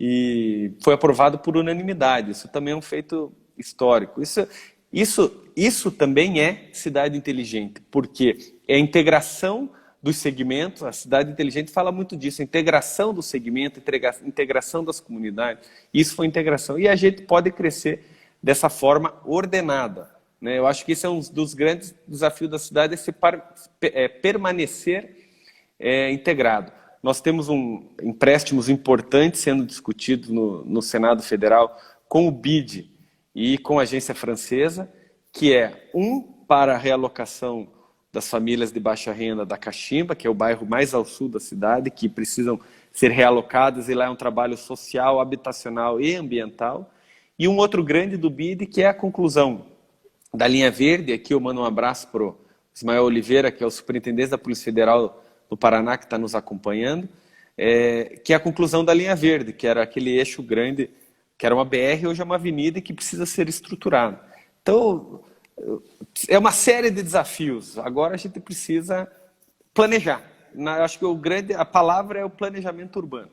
e foi aprovado por unanimidade. Isso também é um feito histórico. Isso também é cidade inteligente, porque é a integração dos segmentos. A cidade inteligente fala muito disso, a integração do segmento, integração das comunidades. Isso foi integração. E a gente pode crescer dessa forma ordenada, né? Eu acho que esse é um dos grandes desafios da cidade, permanecer integrado. Nós temos empréstimos importantes sendo discutidos no Senado Federal com o BID e com a agência francesa, que é para a realocação das famílias de baixa renda da Caximba, que é o bairro mais ao sul da cidade, que precisam ser realocadas, e lá é um trabalho social, habitacional e ambiental. E um outro grande do BID, que é a conclusão da linha verde. Aqui eu mando um abraço para o Ismael Oliveira, que é o superintendente da Polícia Federal do Paraná, que está nos acompanhando, que é a conclusão da linha verde, que era aquele eixo grande, que era uma BR, hoje é uma avenida, e que precisa ser estruturado. Então, é uma série de desafios. Agora a gente precisa planejar. Eu acho que a palavra é o planejamento urbano.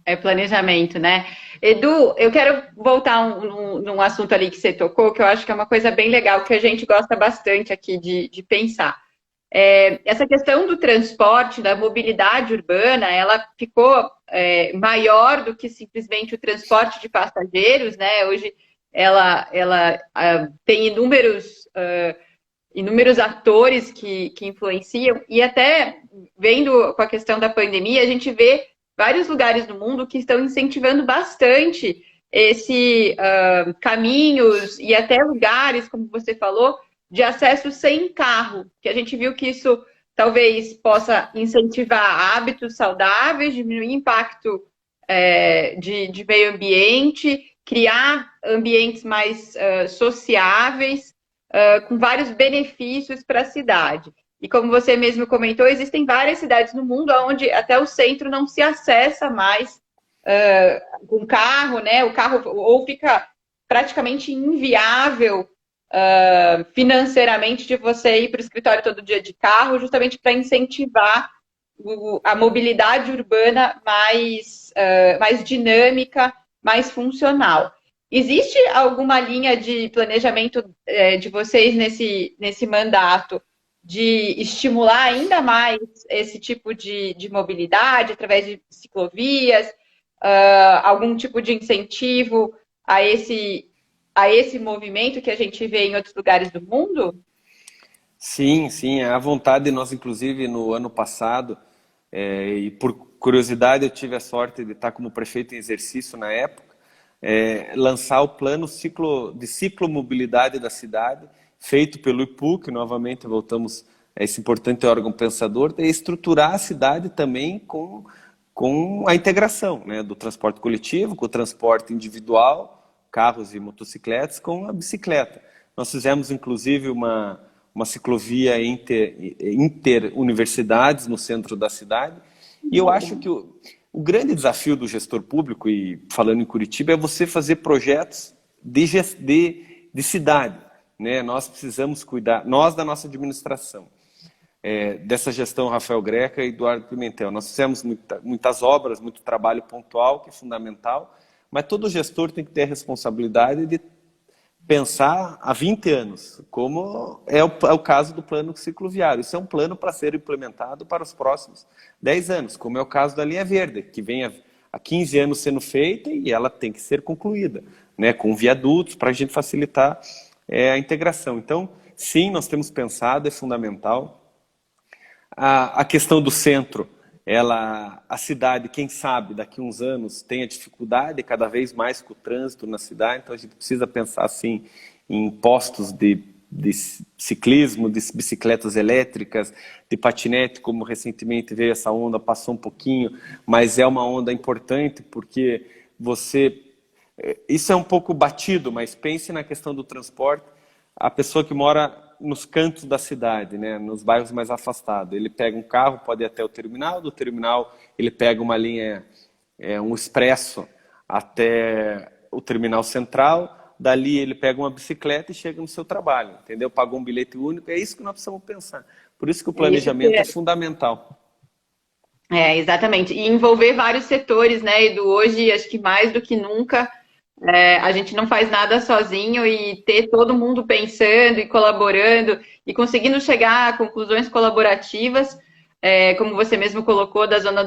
É planejamento, né? Edu, eu quero voltar num assunto ali que você tocou, que eu acho que é uma coisa bem legal, que a gente gosta bastante aqui de pensar. Essa questão do transporte, da mobilidade urbana, ela ficou maior do que simplesmente o transporte de passageiros, né? Hoje ela tem inúmeros atores que influenciam, e até vendo com a questão da pandemia, a gente vê vários lugares no mundo que estão incentivando bastante caminhos e até lugares, como você falou, de acesso sem carro, que a gente viu que isso talvez possa incentivar hábitos saudáveis, diminuir impacto de meio ambiente, criar ambientes mais sociáveis, com vários benefícios para a cidade. E como você mesmo comentou, existem várias cidades no mundo onde até o centro não se acessa mais com carro, né? O carro ou fica praticamente inviável financeiramente de você ir para o escritório todo dia de carro, justamente para incentivar a mobilidade urbana mais dinâmica, mais funcional. Existe alguma linha de planejamento de vocês nesse mandato de estimular ainda mais esse tipo de mobilidade através de ciclovias, algum tipo de incentivo a esse movimento que a gente vê em outros lugares do mundo? Sim, sim, a vontade, nós inclusive no ano passado, e por curiosidade eu tive a sorte de estar como prefeito em exercício na época, lançar o plano de ciclomobilidade da cidade, feito pelo IPUC, novamente voltamos a esse importante órgão pensador, e estruturar a cidade também com a integração, né, do transporte coletivo, com o transporte individual, carros e motocicletas, com a bicicleta. Nós fizemos inclusive uma ciclovia interuniversidades no centro da cidade, e eu acho que o grande desafio do gestor público, e falando em Curitiba, é você fazer projetos de cidade, né? Nós precisamos cuidar, nós da nossa administração, dessa gestão Rafael Greca e Eduardo Pimentel. Nós fizemos muitas obras, muito trabalho pontual, que é fundamental, mas todo gestor tem que ter a responsabilidade de pensar há 20 anos, como é o caso do plano cicloviário. Isso é um plano para ser implementado para os próximos 10 anos, como é o caso da linha verde, que vem há 15 anos sendo feita e ela tem que ser concluída, né, com viadutos para a gente facilitar a integração. Então, sim, nós temos pensado, é fundamental. A questão do centro, a cidade, quem sabe, daqui a uns anos, tenha dificuldade cada vez mais com o trânsito na cidade, então a gente precisa pensar, assim, em postos de ciclismo, de bicicletas elétricas, de patinete, como recentemente veio essa onda, passou um pouquinho, mas é uma onda importante, porque isso é um pouco batido, mas pense na questão do transporte, a pessoa que mora nos cantos da cidade, né, nos bairros mais afastados. Ele pega um carro, pode ir até o terminal, do terminal ele pega uma linha, um expresso até o terminal central, dali ele pega uma bicicleta e chega no seu trabalho, entendeu? Pagou um bilhete único, é isso que nós precisamos pensar. Por isso que o planejamento é fundamental. Exatamente. E envolver vários setores, né, Edu? Hoje, acho que mais do que nunca, a gente não faz nada sozinho e ter todo mundo pensando e colaborando e conseguindo chegar a conclusões colaborativas, como você mesmo colocou, da zona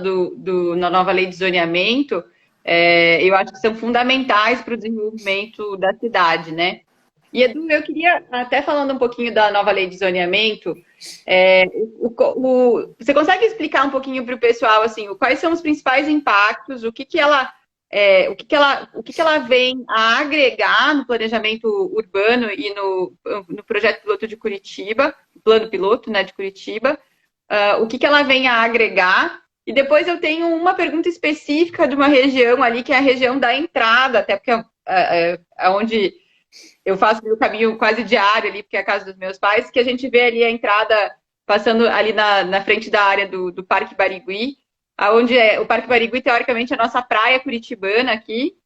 na nova lei de zoneamento, eu acho que são fundamentais para o desenvolvimento da cidade, né? E, Edu, eu queria, até falando um pouquinho da nova lei de zoneamento, você consegue explicar um pouquinho para o pessoal, assim, quais são os principais impactos, o que ela vem a agregar no planejamento urbano e no projeto piloto de Curitiba, plano piloto, né, de Curitiba, o que ela vem a agregar. E depois eu tenho uma pergunta específica de uma região ali, que é a região da entrada, até porque é onde eu faço meu caminho quase diário ali, porque é a casa dos meus pais, que a gente vê ali a entrada passando ali na frente da área do Parque Barigui, onde o Parque Barigui, teoricamente, é a nossa praia curitibana aqui,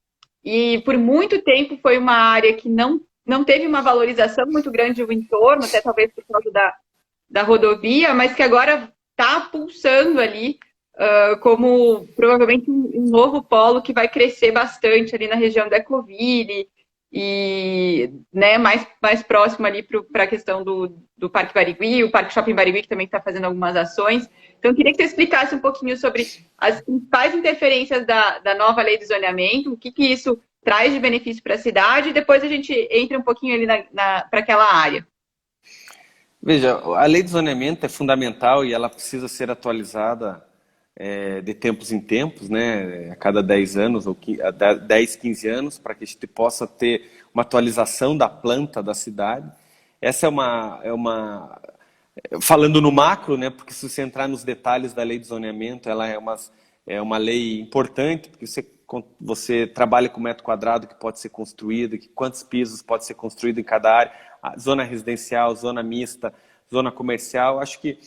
e por muito tempo foi uma área que não teve uma valorização muito grande do entorno, até talvez por causa da rodovia, mas que agora está pulsando ali como provavelmente um novo polo que vai crescer bastante ali na região da Ecoville e, né, mais próximo ali para a questão do Parque Barigui, o Parque Shopping Barigui, que também está fazendo algumas ações. Então, eu queria que você explicasse um pouquinho sobre as principais interferências da nova lei de zoneamento, o que isso traz de benefício para a cidade, e depois a gente entra um pouquinho ali para aquela área. Veja, a lei de zoneamento é fundamental e ela precisa ser atualizada de tempos em tempos, né, a cada 10 anos, ou a 10, 15 anos, para que a gente possa ter uma atualização da planta da cidade. Essa falando no macro, né, porque se você entrar nos detalhes da lei de zoneamento, ela é uma lei importante, porque você trabalha com metro quadrado que pode ser construído, que quantos pisos pode ser construído em cada área, a zona residencial, zona mista, zona comercial. Acho que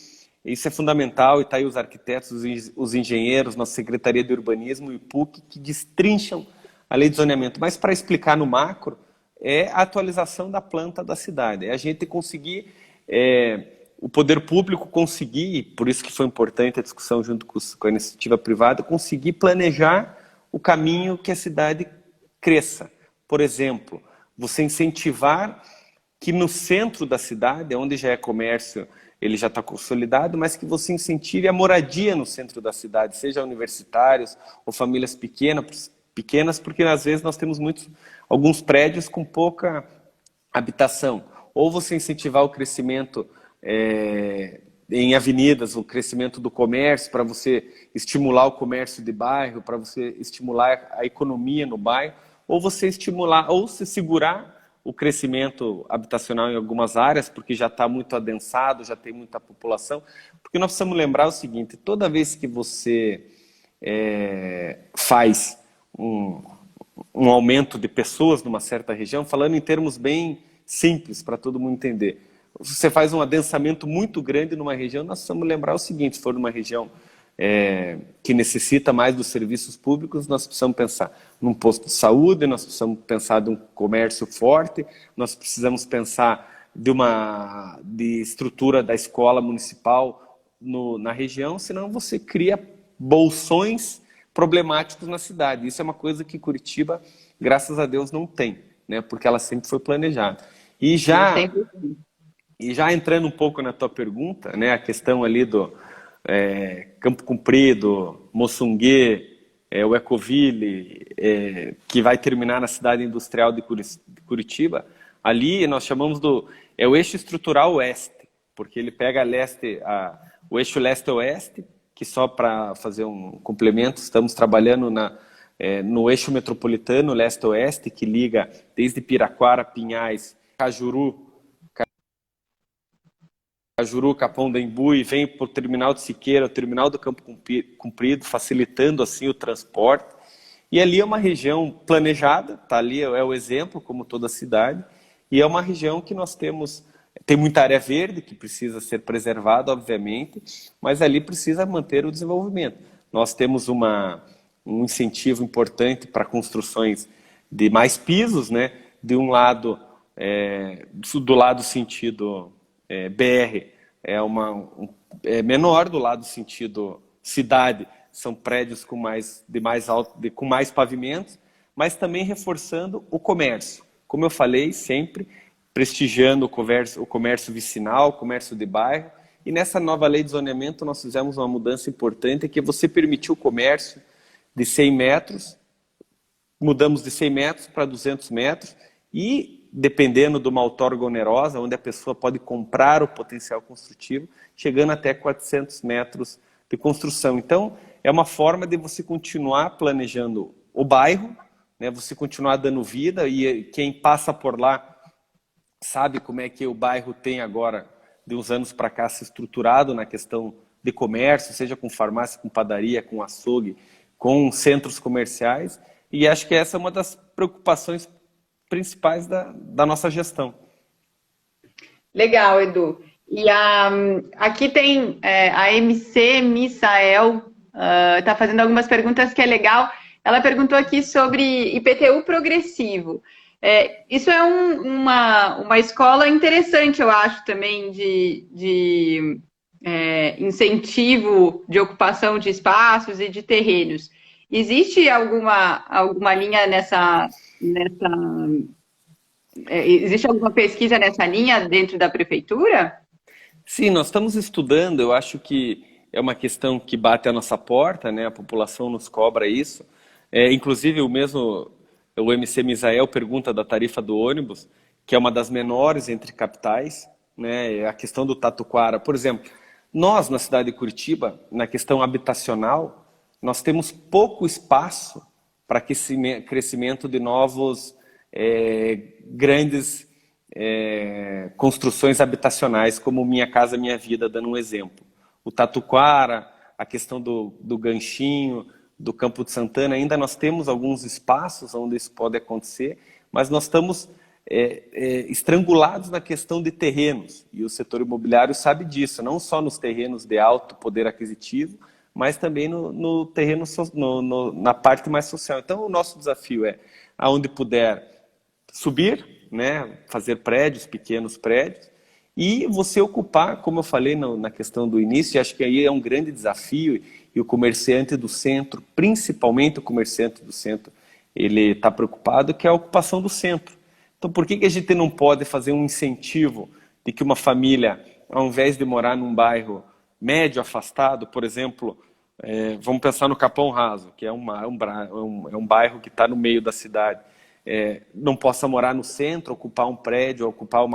isso é fundamental e está aí os arquitetos, os engenheiros, nossa Secretaria de Urbanismo e o PUC que destrincham a lei de zoneamento. Mas para explicar no macro, é a atualização da planta da cidade, é a gente conseguir, o poder público conseguir, e por isso que foi importante a discussão junto com a iniciativa privada, conseguir planejar o caminho que a cidade cresça. Por exemplo, você incentivar que no centro da cidade, onde já é comércio, ele já está consolidado, mas que você incentive a moradia no centro da cidade, seja universitários ou famílias pequenas, porque às vezes nós temos alguns prédios com pouca habitação. Ou você incentivar o crescimento em avenidas, o crescimento do comércio, para você estimular o comércio de bairro, para você estimular a economia no bairro, ou você estimular, ou se segurar o crescimento habitacional em algumas áreas, porque já está muito adensado, já tem muita população. Porque nós precisamos lembrar o seguinte, toda vez que você faz um aumento de pessoas numa certa região, falando em termos bem simples, para todo mundo entender, você faz um adensamento muito grande numa região, nós precisamos lembrar o seguinte, se for numa região que necessita mais dos serviços públicos, nós precisamos pensar num posto de saúde, nós precisamos pensar de um comércio forte, nós precisamos pensar de estrutura da escola municipal na região, senão você cria bolsões problemáticos na cidade. Isso é uma coisa que Curitiba, graças a Deus, não tem, né? Porque ela sempre foi planejada. E já entrando um pouco na tua pergunta, né, a questão ali do Campo Comprido, Moçungue, o Ecoville, que vai terminar na cidade industrial de Curitiba, ali nós chamamos o eixo estrutural oeste, porque ele pega o eixo leste-oeste, que só para fazer um complemento, estamos trabalhando no eixo metropolitano leste-oeste, que liga desde Piraquara, Pinhais, Cajuru, Capão da Embu e vem para o terminal de Siqueira, o terminal do Campo Comprido, facilitando assim o transporte. E ali é uma região planejada, tá ali é o exemplo, como toda a cidade, e é uma região que nós tem muita área verde que precisa ser preservada, obviamente, mas ali precisa manter o desenvolvimento. Nós temos um incentivo importante para construções de mais pisos, né? De um lado, do lado sentido BR é menor, do lado sentido cidade são prédios com mais pavimentos, mas também reforçando o comércio. Como eu falei, sempre prestigiando o comércio vicinal, o comércio de bairro. E nessa nova lei de zoneamento nós fizemos uma mudança importante, que você permitiu o comércio de 100 metros, mudamos de 100 metros para 200 metros e, dependendo de uma outorga onerosa, onde a pessoa pode comprar o potencial construtivo, chegando até 400 metros de construção. Então, é uma forma de você continuar planejando o bairro, né, você continuar dando vida, e quem passa por lá sabe como é que o bairro tem agora, de uns anos para cá, se estruturado na questão de comércio, seja com farmácia, com padaria, com açougue, com centros comerciais, e acho que essa é uma das preocupações principais da nossa gestão. Legal, Edu. E aqui tem a MC Misael, está fazendo algumas perguntas que é legal. Ela perguntou aqui sobre IPTU progressivo. Isso é uma escola interessante, eu acho, também, de incentivo de ocupação de espaços e de terrenos. Existe alguma linha existe alguma pesquisa nessa linha dentro da prefeitura? Sim, nós estamos estudando, eu acho que é uma questão que bate à nossa porta, né? A população nos cobra isso. Inclusive, o MC Misael pergunta da tarifa do ônibus, que é uma das menores entre capitais, né? A questão do Tatuquara. Por exemplo, nós, na cidade de Curitiba, na questão habitacional, nós temos pouco espaço para crescimento de novos grandes construções habitacionais, como Minha Casa Minha Vida, dando um exemplo. O Tatuquara, a questão do ganchinho, do Campo de Santana, ainda nós temos alguns espaços onde isso pode acontecer, mas nós estamos estrangulados na questão de terrenos, e o setor imobiliário sabe disso, não só nos terrenos de alto poder aquisitivo, mas também no terreno, na parte mais social. Então, o nosso desafio é, aonde puder, subir, né, fazer prédios, pequenos prédios, e você ocupar, como eu falei na questão do início, acho que aí é um grande desafio, e o comerciante do centro, principalmente o comerciante do centro, ele está preocupado, que é a ocupação do centro. Então, por que a gente não pode fazer um incentivo de que uma família, ao invés de morar num bairro médio, afastado, por exemplo, vamos pensar no Capão Raso, que é um bairro que está no meio da cidade, não possa morar no centro, ocupar um prédio, ocupar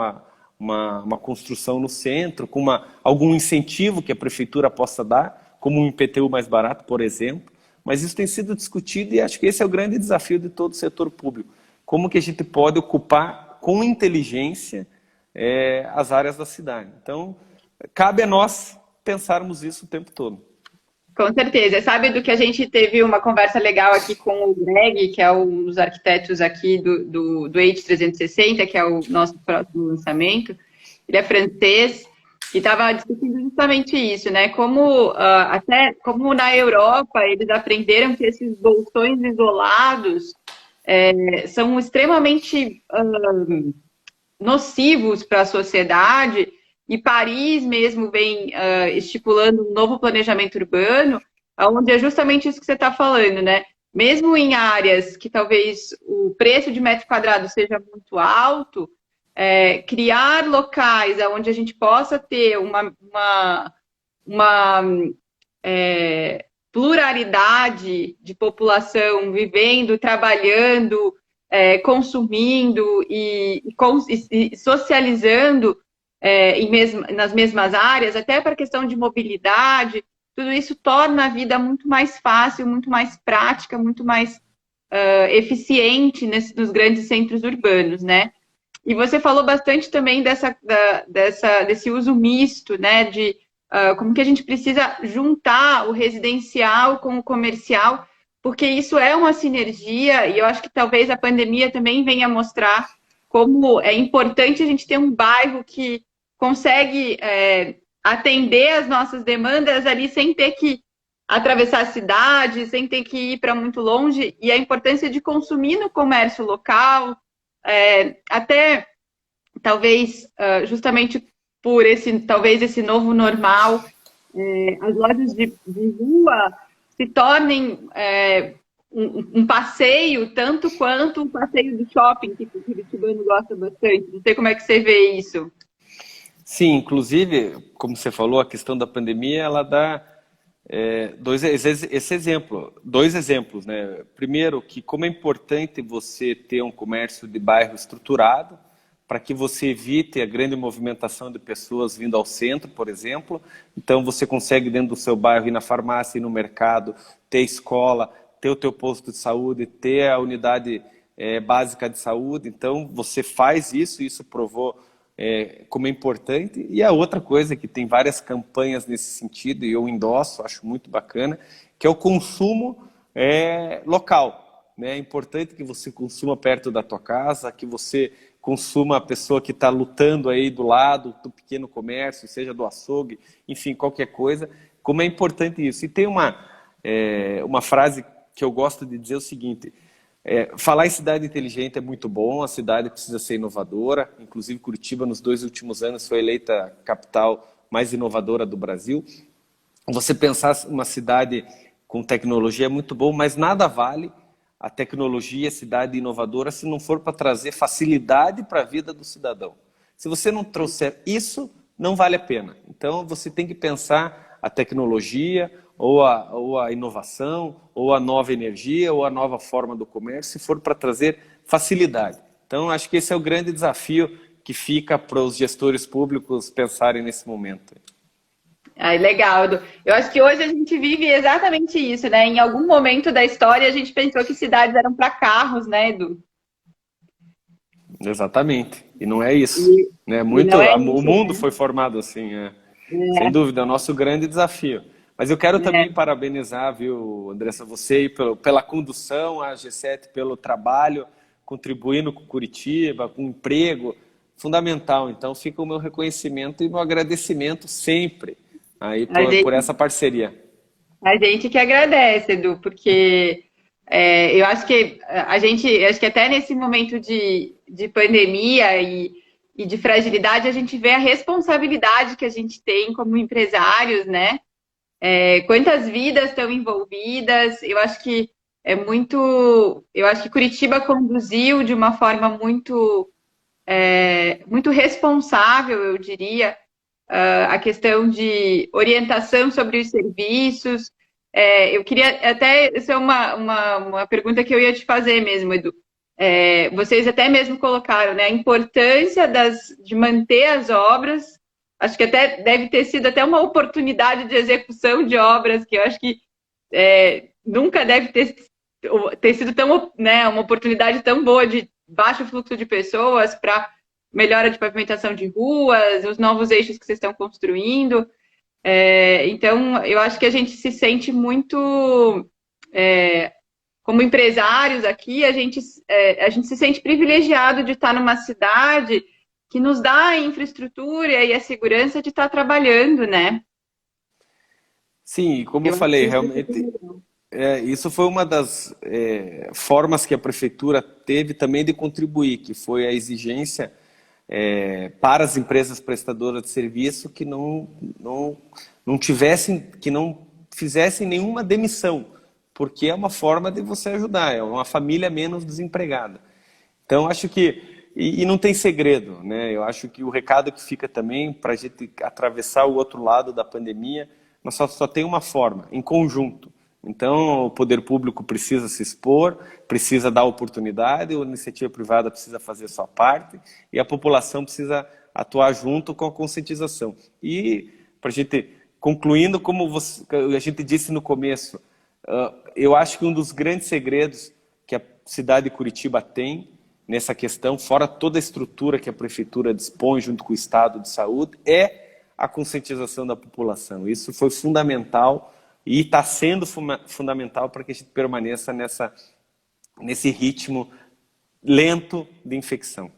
uma construção no centro, com algum incentivo que a prefeitura possa dar, como um IPTU mais barato, por exemplo. Mas isso tem sido discutido e acho que esse é o grande desafio de todo o setor público. Como que a gente pode ocupar com inteligência as áreas da cidade. Então, cabe a nós pensarmos isso o tempo todo. Com certeza. Sabe do que a gente teve uma conversa legal aqui com o Greg, que é um dos arquitetos aqui do Age 360, que é o nosso próximo lançamento. Ele é francês e estava discutindo justamente isso, né? Como na Europa eles aprenderam que esses bolsões isolados são extremamente nocivos para a sociedade. E Paris mesmo vem estipulando um novo planejamento urbano, onde é justamente isso que você está falando, né? Mesmo em áreas que talvez o preço de metro quadrado seja muito alto, criar locais onde a gente possa ter uma pluralidade de população vivendo, trabalhando, consumindo e socializando nas mesmas áreas, até para a questão de mobilidade, tudo isso torna a vida muito mais fácil, muito mais prática, muito mais eficiente nos grandes centros urbanos, né? E você falou bastante também desse uso misto, né? De como que a gente precisa juntar o residencial com o comercial, porque isso é uma sinergia, e eu acho que talvez a pandemia também venha mostrar como é importante a gente ter um bairro que consegue atender as nossas demandas ali sem ter que atravessar a cidade, sem ter que ir para muito longe, e a importância de consumir no comércio local, até talvez justamente por esse novo normal, as lojas de rua se tornem um passeio, tanto quanto um passeio do shopping, que o curitibano gosta bastante. Não sei como é que você vê isso. Sim, inclusive, como você falou, a questão da pandemia, ela dá dois exemplos, né? Primeiro, que como é importante você ter um comércio de bairro estruturado, para que você evite a grande movimentação de pessoas vindo ao centro, por exemplo. Então, você consegue, dentro do seu bairro, ir na farmácia, ir no mercado, ter escola, ter o teu posto de saúde, ter a unidade básica de saúde. Então, você faz isso, e isso provou como é importante. E a outra coisa, que tem várias campanhas nesse sentido, e eu endosso, acho muito bacana, que é o consumo local, né? É importante que você consuma perto da tua casa, que você consuma a pessoa que está lutando aí do lado do pequeno comércio, seja do açougue, enfim, qualquer coisa. Como é importante isso. E tem uma frase que eu gosto de dizer o seguinte: falar em cidade inteligente é muito bom, a cidade precisa ser inovadora. Inclusive, Curitiba, nos 2 últimos anos, foi eleita a capital mais inovadora do Brasil. Você pensar uma cidade com tecnologia é muito bom, mas nada vale a tecnologia, a cidade inovadora, se não for para trazer facilidade para a vida do cidadão. Se você não trouxer isso, não vale a pena. Então, você tem que pensar a tecnologia, ou a inovação, ou a nova energia, ou a nova forma do comércio, se for para trazer facilidade. Então, acho que esse é o grande desafio que fica para os gestores públicos pensarem nesse momento. Legal, Edu. Eu acho que hoje a gente vive exatamente isso, né? Em algum momento da história a gente pensou que cidades eram para carros, né, Edu? Exatamente. E não é isso. Né? O mundo foi formado assim. Sem dúvida, é o nosso grande desafio. Mas eu quero né? também parabenizar, viu, Andressa, você aí pela condução, a G7 pelo trabalho, contribuindo com Curitiba, com emprego, fundamental. Então fica o meu reconhecimento e meu agradecimento sempre aí A por gente, essa parceria. a gente que agradece, Edu, porque eu acho que acho que até nesse momento de pandemia e de fragilidade, a gente vê a responsabilidade que a gente tem como empresários, né? Quantas vidas estão envolvidas? Eu acho que eu acho que Curitiba conduziu de uma forma muito responsável, eu diria, a questão de orientação sobre os serviços. Eu queria até, essa é uma pergunta que eu ia te fazer mesmo, Edu. Vocês até mesmo colocaram, né, a importância de manter as obras. Acho que até deve ter sido até uma oportunidade de execução de obras, que eu acho que nunca deve ter sido tão, né, uma oportunidade tão boa de baixo fluxo de pessoas para melhora de pavimentação de ruas, os novos eixos que vocês estão construindo. Então, eu acho que a gente se sente muito, como empresários aqui, a gente se sente privilegiado de estar numa cidade que nos dá a infraestrutura e a segurança de estar trabalhando, né? Sim, como eu Eu acho que falei, isso é realmente super legal. isso foi uma das formas que a prefeitura teve também de contribuir, que foi a exigência para as empresas prestadoras de serviço que não tivessem, que não fizessem nenhuma demissão, porque é uma forma de você ajudar, é uma família menos desempregada. Então, acho que, e não tem segredo, né? Eu acho que o recado que fica também para a gente atravessar o outro lado da pandemia, nós só tem uma forma, em conjunto. Então, o poder público precisa se expor, precisa dar oportunidade, a iniciativa privada precisa fazer a sua parte e a população precisa atuar junto com a conscientização. E, para a gente, concluindo, como a gente disse no começo, eu acho que um dos grandes segredos que a cidade de Curitiba tem nessa questão, fora toda a estrutura que a prefeitura dispõe junto com o Estado de Saúde, é a conscientização da população. Isso foi fundamental e está sendo fundamental para que a gente permaneça nesse ritmo lento de infecção.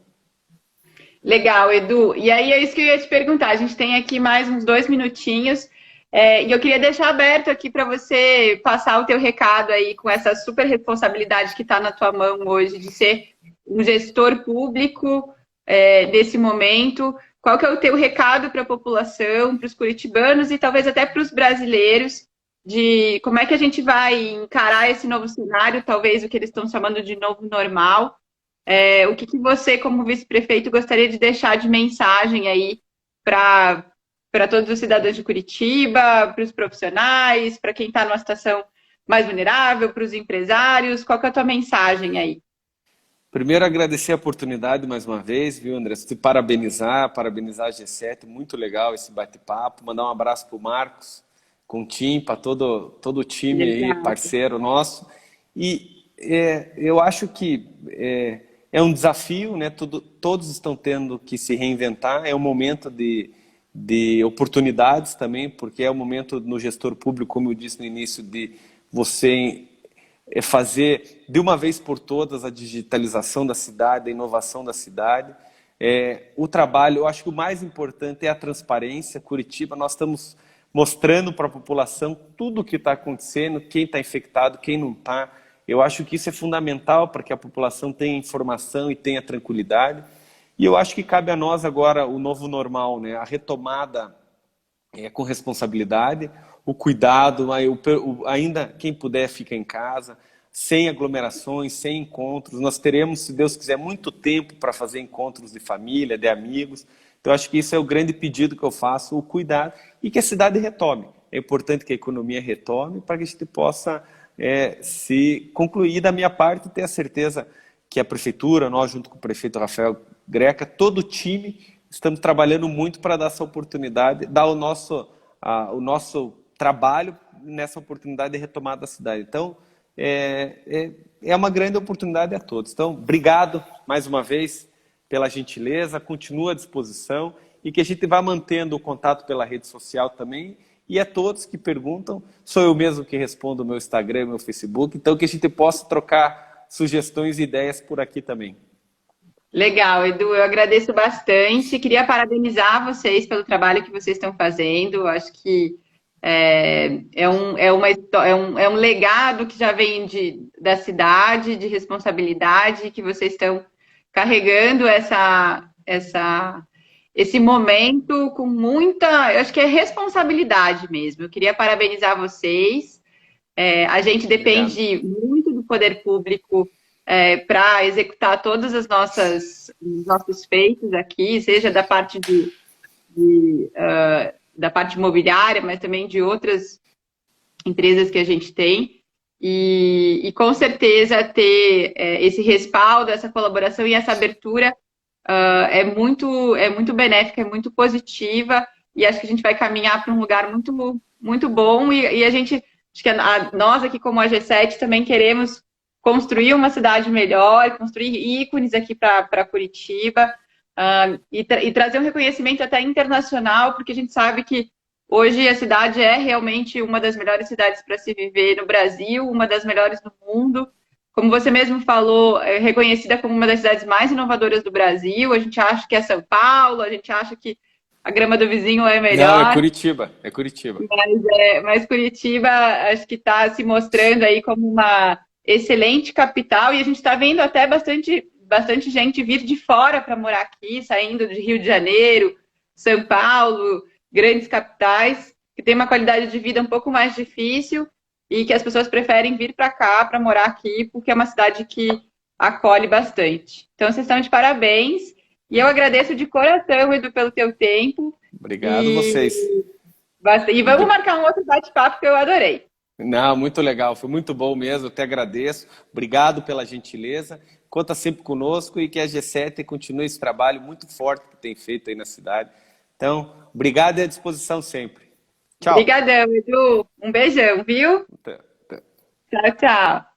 Legal, Edu. E aí é isso que eu ia te perguntar. A gente tem aqui mais uns 2 minutinhos. E eu queria deixar aberto aqui para você passar o teu recado aí com essa super responsabilidade que está na tua mão hoje de ser um gestor público desse momento. Qual que é o teu recado para a população, para os curitibanos e talvez até para os brasileiros de como é que a gente vai encarar esse novo cenário, talvez o que eles estão chamando de novo normal. O que você, como vice-prefeito, gostaria de deixar de mensagem aí para todos os cidadãos de Curitiba, para os profissionais, para quem está numa situação mais vulnerável, para os empresários? Qual que é a tua mensagem aí? Primeiro, agradecer a oportunidade mais uma vez, viu, André? Te parabenizar a G7, muito legal esse bate-papo. Mandar um abraço para o Marcos, com o Tim, para todo o time aí, Legal. parceiro nosso. E eu acho que é um desafio, né? Todos estão tendo que se reinventar, é um momento de oportunidades também, porque é o momento no gestor público, como eu disse no início, de você fazer de uma vez por todas a digitalização da cidade, a inovação da cidade. O trabalho, eu acho que o mais importante é a transparência. Curitiba, nós estamos mostrando para a população tudo o que está acontecendo, quem está infectado, quem não está. Eu acho que isso é fundamental para que a população tenha informação e tenha tranquilidade. E eu acho que cabe a nós agora o novo normal, né? A retomada com responsabilidade, o cuidado, ainda quem puder fica em casa, sem aglomerações, sem encontros. Nós teremos, se Deus quiser, muito tempo para fazer encontros de família, de amigos. Então, acho que isso é o grande pedido que eu faço, o cuidado, e que a cidade retome. É importante que a economia retome para que a gente possa se concluir. Da minha parte, ter a certeza que a prefeitura, nós junto com o prefeito Rafael Greca, todo o time, estamos trabalhando muito para dar essa oportunidade, dar o nosso trabalho nessa oportunidade de retomada da cidade. Então, é uma grande oportunidade a todos. Então, obrigado mais uma vez pela gentileza, continua à disposição e que a gente vá mantendo o contato pela rede social também E a todos que perguntam, sou eu mesmo que respondo no meu Instagram, meu Facebook, então que a gente possa trocar sugestões e ideias por aqui também. Legal, Edu, eu agradeço bastante. Queria parabenizar vocês pelo trabalho que vocês estão fazendo. Acho que é um legado que já vem da cidade, de responsabilidade, que vocês estão carregando esse momento com muita, eu acho que é responsabilidade mesmo. Eu queria parabenizar vocês. A gente Obrigado. depende muito do poder público para executar todas os nossos feitos aqui, seja da parte da parte imobiliária, mas também de outras empresas que a gente tem. E com certeza ter esse respaldo, essa colaboração e essa abertura é muito benéfica, é muito positiva, e acho que a gente vai caminhar para um lugar muito, muito bom. E a gente, acho que nós aqui como a G7 também queremos construir uma cidade melhor, construir ícones aqui para Curitiba, e trazer um reconhecimento até internacional, porque a gente sabe que hoje a cidade é realmente uma das melhores cidades para se viver no Brasil, uma das melhores do mundo. Como você mesmo falou, é reconhecida como uma das cidades mais inovadoras do Brasil. A gente acha que é São Paulo, a gente acha que a grama do vizinho é Não, é melhor. Curitiba, é Curitiba. Mas Curitiba acho que está se mostrando aí como uma excelente capital, e a gente está vendo até bastante gente vir de fora para morar aqui, saindo de Rio de Janeiro, São Paulo, grandes capitais, que tem uma qualidade de vida um pouco mais difícil e que as pessoas preferem vir para cá, para morar aqui, porque é uma cidade que acolhe bastante. Então, vocês estão de parabéns, e eu agradeço de coração, Edu, pelo teu tempo. Obrigado vocês. E vamos marcar um outro bate-papo que eu adorei. Não, muito legal, foi muito bom mesmo, eu te agradeço. Obrigado pela gentileza. Conta sempre conosco e que a G7 continue esse trabalho muito forte que tem feito aí na cidade. Então, obrigado e à disposição sempre. Tchau. Obrigadão, Edu. Um beijão, viu? Até. Tchau, tchau.